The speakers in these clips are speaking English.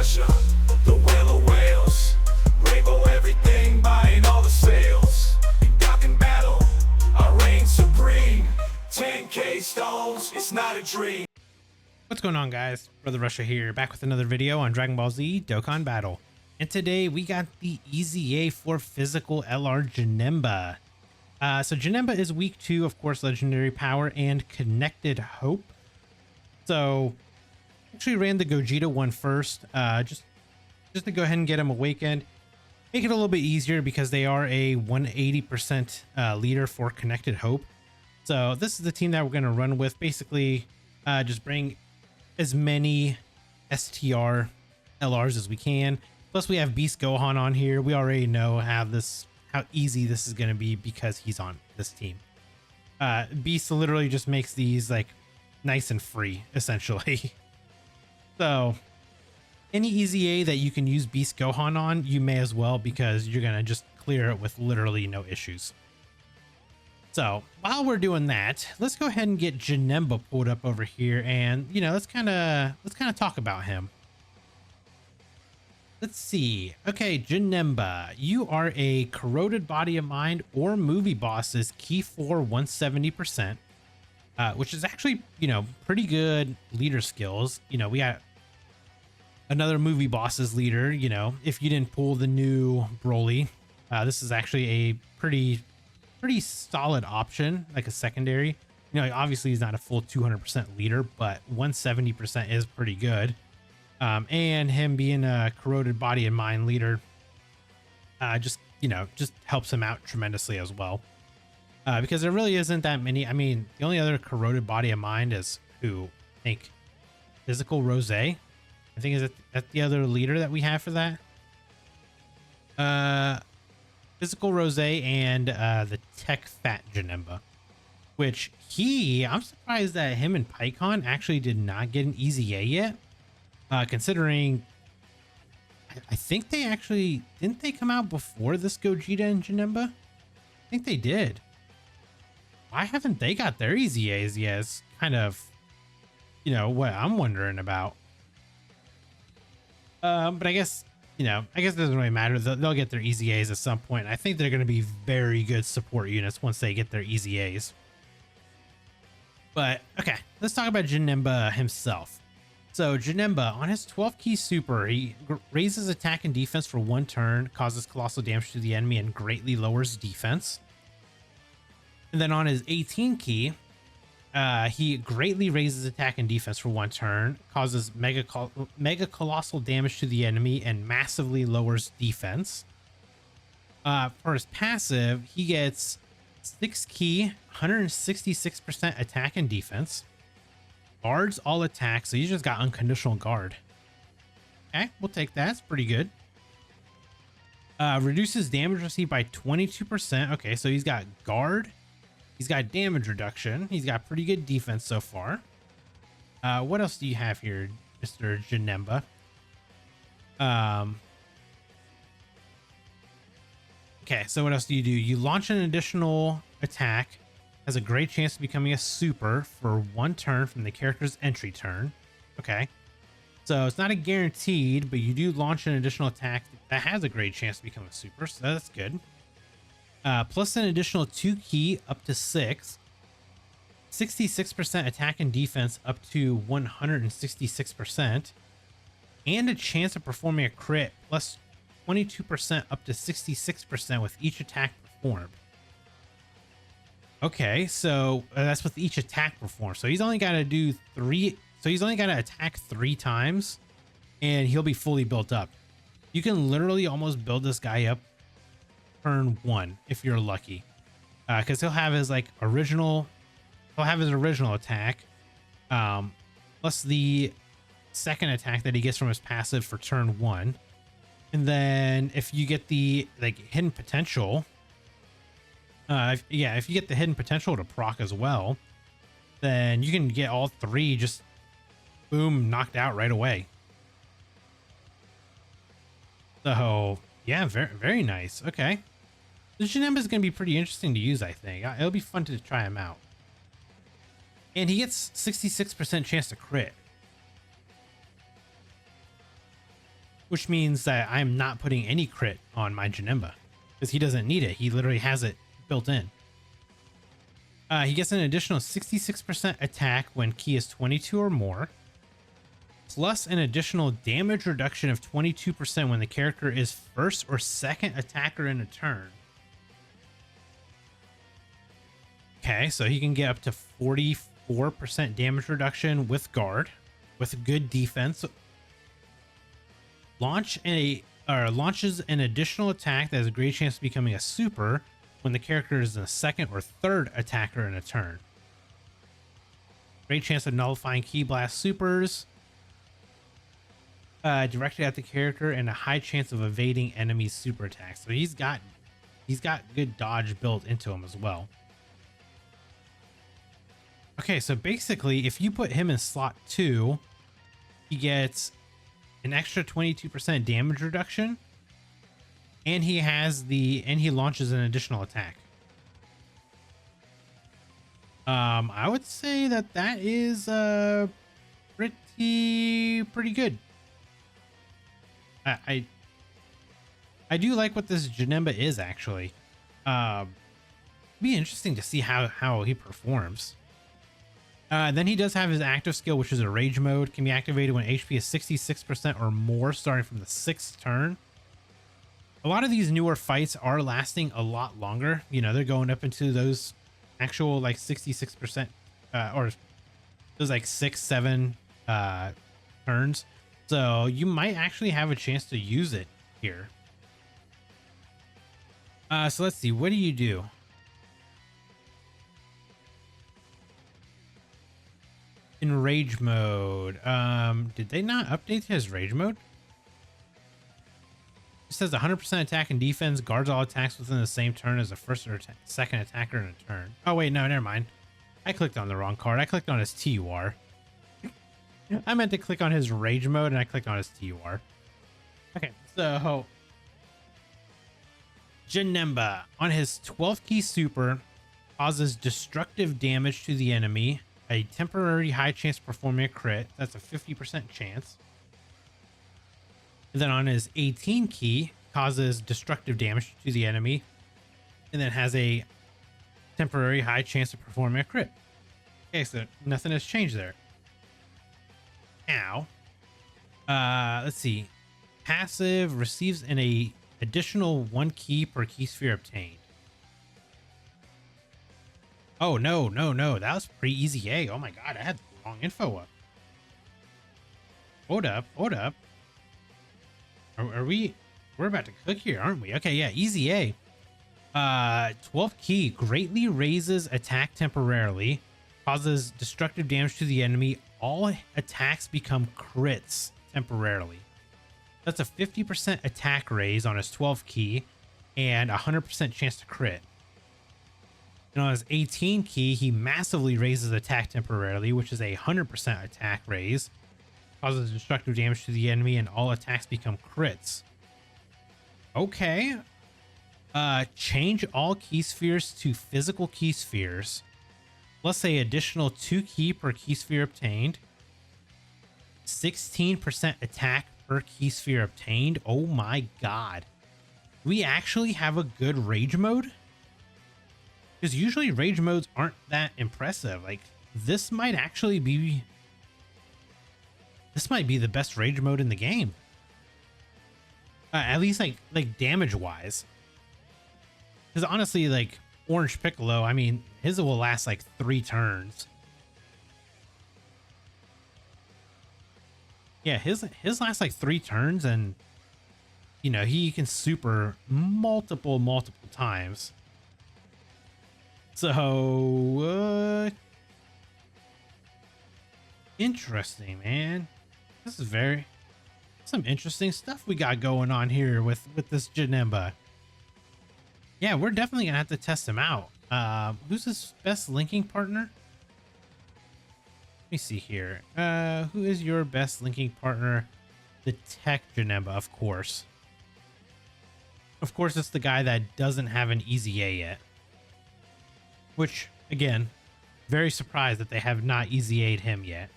Russia, the whale of whales. Rainbow everything, buying all the sales. In Dokkan battle, I reign supreme. 10K stones, it's not a dream. What's going on, guys? Brother Russia here, back with another video on Dragon Ball Z Dokkan Battle. And today we got the EZA for physical LR JANEMBA. So JANEMBA is week 2, of course, legendary power and connected hope. So actually ran the Gogeta one first, just to go ahead and get him awakened. Make it a little bit easier because they are a 180% leader for connected hope. So this is the team that we're going to run with. Basically, just bring as many STR LRs as we can. Plus we have Beast Gohan on here. We already know how easy this is going to be because he's on this team. Beast literally just makes these like nice and free, essentially. So any EZA that you can use Beast Gohan on, you may as well, because you're going to just clear it with literally no issues. So while we're doing that, let's go ahead and get JANEMBA pulled up over here, and let's kind of talk about him. Let's see. Okay, JANEMBA, you are a corroded body of mind or movie bosses key for 170%, which is actually pretty good leader skills. We got another movie bosses leader. If you didn't pull the new Broly, this is actually a pretty solid option, like a secondary. Obviously he's not a full 200% leader, but 170% is pretty good. And him being a corroded body and mind leader, just helps him out tremendously as well. Because there really isn't that many. I mean, the only other corroded body and mind is I think Physical Rose. I think is that the other leader that we have for that. Physical Rose and the Tech Fat JANEMBA, which I'm surprised that him and PHY actually did not get an EZA yet, considering I think they actually didn't they come out before this Gogeta and JANEMBA? I think they did. Why haven't they got their EZAs yet? It's kind of what I'm wondering about. But I guess it doesn't really matter. They'll get their EZAs at some point. I think they're going to be very good support units once they get their EZAs. But okay, let's talk about JANEMBA himself. So JANEMBA, on his 12 key super, he raises attack and defense for 1 turn, causes colossal damage to the enemy, and greatly lowers defense. And then on his 18 key, he greatly raises attack and defense for 1 turn, causes mega colossal damage to the enemy, and massively lowers defense. For his passive, he gets 6 key, 166% attack and defense, guards all attacks, so he's just got unconditional guard. Okay, we'll take that. It's pretty good. Reduces damage received by 22%. Okay, so he's got guard. He's got damage reduction. He's got pretty good defense so far. What else do you have here, Mr. JANEMBA? Okay, so what else do? You launch an additional attack. Has a great chance of becoming a super for 1 turn from the character's entry turn. Okay. So it's not a guaranteed, but you do launch an additional attack that has a great chance to become a super, so that's good. Plus an additional 2 key up to 6, 66% attack and defense up to 166%, and a chance of performing a crit plus 22% up to 66% with each attack performed. Okay, so that's with each attack performed. So he's only got to do 3. So he's only got to attack 3 times, and he'll be fully built up. You can literally almost build this guy up turn 1 if you're lucky, because he'll have his original attack, plus the second attack that he gets from his passive for turn 1, and then if you get the hidden potential, if you get the hidden potential to proc as well, then you can get all 3 just boom knocked out right away. So yeah, very, very nice. Okay. The JANEMBA is going to be pretty interesting to use, I think. It'll be fun to try him out. And he gets 66% chance to crit. which means that I'm not putting any crit on my Janemba because he doesn't need it. He literally has it built in. He gets an additional 66% attack when ki is 22 or more, plus an additional damage reduction of 22% when the character is first or second attacker in a turn. Okay, so he can get up to 44% damage reduction with guard, with good defense. Launches an additional attack that has a great chance of becoming a super when the character is a second or third attacker in a turn. Great chance of nullifying ki blast supers directed at the character, and a high chance of evading enemy super attacks. So he's got good dodge built into him as well. Okay, so basically, if you put him in slot 2, he gets an extra 22% damage reduction, and he launches an additional attack. I would say that is pretty good. I do like what this Janemba is actually. Be interesting to see how he performs. Then he does have his active skill, which is a rage mode, can be activated when HP is 66% or more starting from the 6th turn. A lot of these newer fights are lasting a lot longer. You know, they're going up into those actual like 66% or those like 6-7 turns. So you might actually have a chance to use it here. So let's see, what do you do? In rage mode, did they not update his rage mode? It says 100% attack and defense, guards all attacks within the same turn as the first or second attacker in a turn. Oh wait, no, never mind. I clicked on the wrong card. I clicked on his TUR. I meant to click on his rage mode and I clicked on his TUR. Okay, so Janemba on his 12th ki super causes destructive damage to the enemy. A temporary high chance of performing a crit. That's a 50% chance. And then on his 18 ki, causes destructive damage to the enemy, and then has a temporary high chance of performing a crit. Okay, so nothing has changed there. Now, let's see. Passive receives an additional 1 ki per ki sphere obtained. Oh, no. That was pre-EZA. Oh my god, I had the wrong info up. Hold up. We're about to cook here, aren't we? Okay, yeah, EZA. 12th ki greatly raises attack temporarily, causes destructive damage to the enemy. All attacks become crits temporarily. That's a 50% attack raise on his 12th ki and a 100% chance to crit. And on his 18 ki, he massively raises attack temporarily, which is a 100% attack raise, causes destructive damage to the enemy, and all attacks become crits. Okay. Change all ki spheres to physical ki spheres. Let's say additional 2 ki per ki sphere obtained. 16% attack per ki sphere obtained. Oh my god. We actually have a good rage mode? Because usually rage modes aren't that impressive. Like, this might actually be... This might be the best rage mode in the game. At least, like damage-wise. Because honestly, like, Orange Piccolo, I mean, his will last, like, 3 turns. Yeah, his lasts, like, 3 turns, and, you know, he can super multiple times. So, interesting, man. This is some interesting stuff we got going on here with this Janemba. Yeah, we're definitely gonna have to test him out. Who's his best linking partner? Let me see here. Who is your best linking partner? The Tech Janemba, of course. Of course, it's the guy that doesn't have an EZA yet. Which, again, very surprised that they have not EZA'd him yet.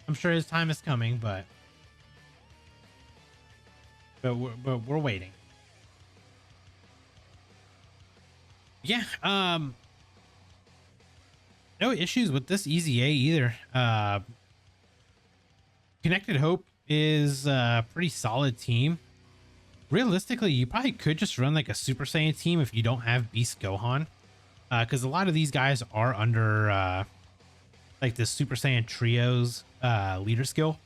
I'm sure his time is coming, but but we're waiting. Yeah, no issues with this EZA either. Connected Hope is a pretty solid team. Realistically, you probably could just run like a Super Saiyan team if you don't have Beast Gohan, because a lot of these guys are under like the Super Saiyan Trios leader skill.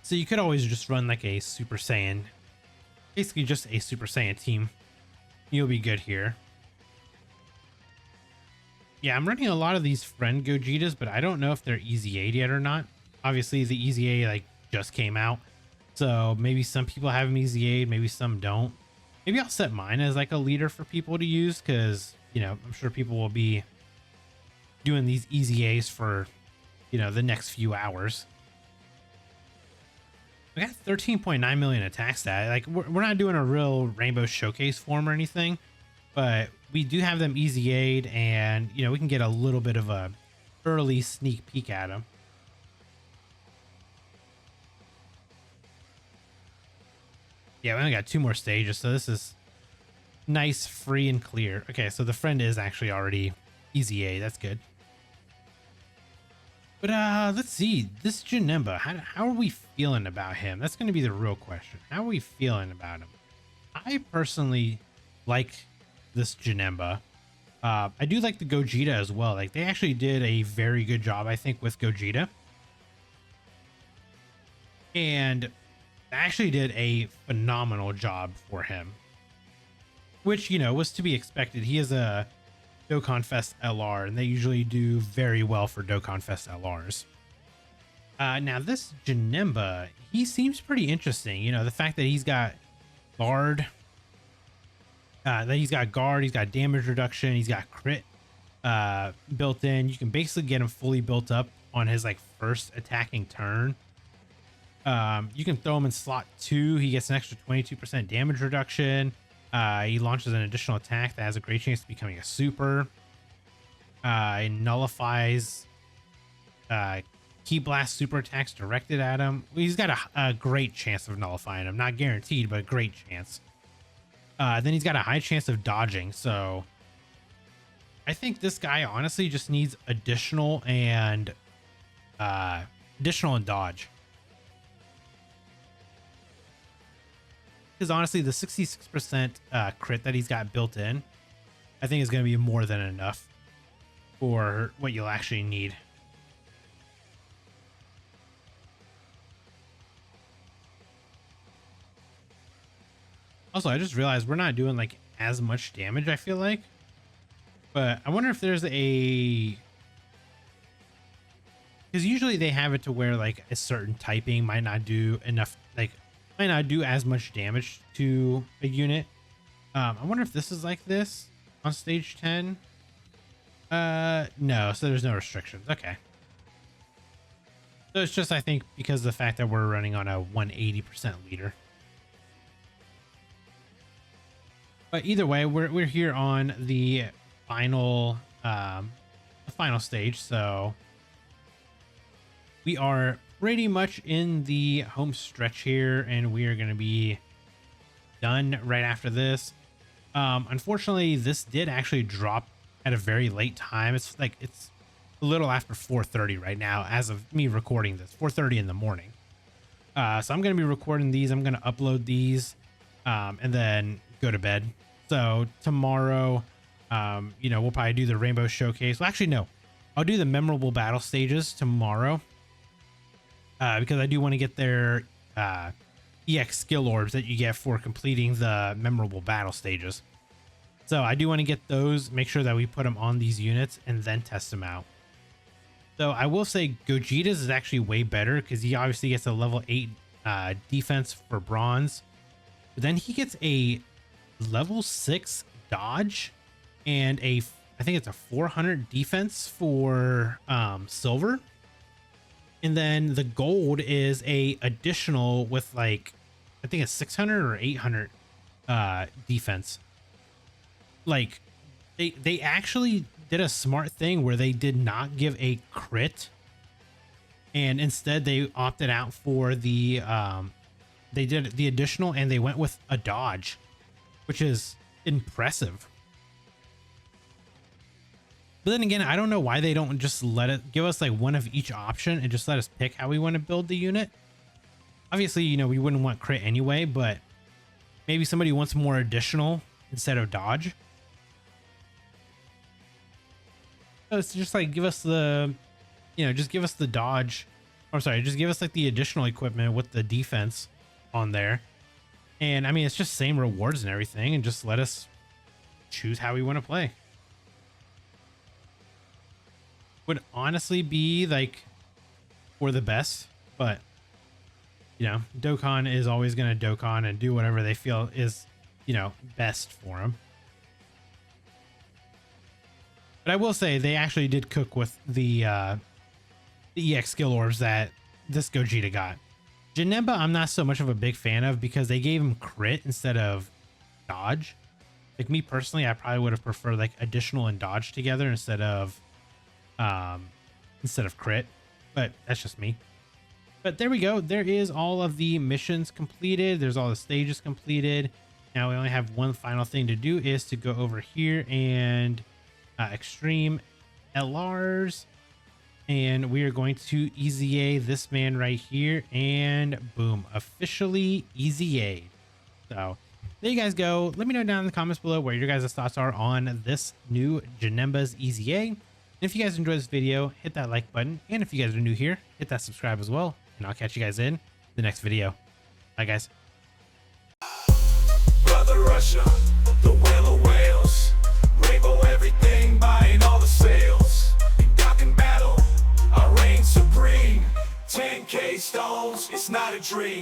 So you could always just run like a Super Saiyan, basically just a Super Saiyan team. You'll be good here. Yeah, I'm running a lot of these friend Gogetas, but I don't know if they're EZA'd yet or not. Obviously, the EZA like just came out, so maybe some people have them EZA'd, maybe some don't. Maybe I'll set mine as like a leader for people to use, because you know I'm sure people will be doing these EZAs for the next few hours. We got 13.9 million attack stat. Like we're not doing a real Rainbow Showcase form or anything, but we do have them EZA'd, and we can get a little bit of a early sneak peek at them. Yeah, we only got 2 more stages, so this is nice, free, and clear. Okay, so the friend is actually already EZA. That's good. But let's see. This JANEMBA, how are we feeling about him? That's going to be the real question. How are we feeling about him? I personally like this JANEMBA. I do like the Gogeta as well. Like they actually did a very good job, I think, with Gogeta. And actually did a phenomenal job for him, which was to be expected. He is a Dokkan Fest LR, and they usually do very well for Dokkan Fest LRs. Now this JANEMBA, he seems pretty interesting. The fact that he's got guard, he's got damage reduction, he's got crit built in. You can basically get him fully built up on his like first attacking turn. You can throw him in slot 2. He gets an extra 22% damage reduction. He launches an additional attack that has a great chance of becoming a super. It nullifies Key Blast super attacks directed at him. He's got a great chance of nullifying him. Not guaranteed, but a great chance. Then he's got a high chance of dodging. So I think this guy honestly just needs additional and dodge. Because honestly, the 66% crit that he's got built in, I think is going to be more than enough for what you'll actually need. Also, I just realized we're not doing like as much damage, I feel like. But I wonder if there's a... Because usually they have it to where like a certain typing might not do enough, like might not do as much damage to a unit. I wonder if this is like this on stage 10. No, so there's no restrictions. Okay. So it's just, I think, because of the fact that we're running on a 180% leader. But either way, we're here on the final stage, so we are pretty much in the home stretch here, and we are going to be done right after this. Unfortunately, this did actually drop at a very late time. It's a little after 4:30 right now as of me recording this, 4:30 in the morning. So I'm going to be recording these. I'm going to upload these and then go to bed. So tomorrow, we'll probably do the Rainbow Showcase. Well, actually, no, I'll do the memorable battle stages tomorrow. Because I do want to get their EX skill orbs that you get for completing the memorable battle stages. So I do want to get those, make sure that we put them on these units and then test them out. So I will say Gogeta's is actually way better because he obviously gets a level 8 defense for bronze. But then he gets a level 6 dodge and I think it's a 400 defense for silver. And then the gold is a additional with like, I think it's 600 or 800 defense. Like they actually did a smart thing where they did not give a crit and instead they opted out for the they did the additional and they went with a dodge, which is impressive. But then again, I don't know why they don't just let it give us like one of each option and just let us pick how we want to build the unit. Obviously, you know, we wouldn't want crit anyway, but maybe somebody wants more additional instead of dodge. So it's just like give us the, you know, just give us the dodge. I'm sorry, just give us like the additional equipment with the defense on there. And I mean, it's just same rewards and everything, and just let us choose how we want to play. Would honestly be like for the best, but you know, Dokkan is always going to Dokkan and do whatever they feel is, you know, best for them. But I will say they actually did cook with the EX skill orbs that this Gogeta got. JANEMBA, I'm not so much of a big fan of because they gave him crit instead of dodge. Like me personally, I probably would have preferred like additional and dodge together instead of crit, but that's just me. But there we go. There is all of the missions completed. There's all the stages completed. Now we only have one final thing to do, is to go over here and extreme LRs, and we are going to EZA this man right here, and boom, officially EZA. So there you guys go. Let me know down in the comments below where your guys' thoughts are on this new JANEMBA's EZA. And if you guys enjoyed this video, hit that like button, and if you guys are new here, hit that subscribe as well, and I'll catch you guys in the next video. Bye guys. Brother Russia, the whale of whales, rainbow everything, buying all the sales. In Dokkan battle, I reign supreme. 10K stones, it's not a dream.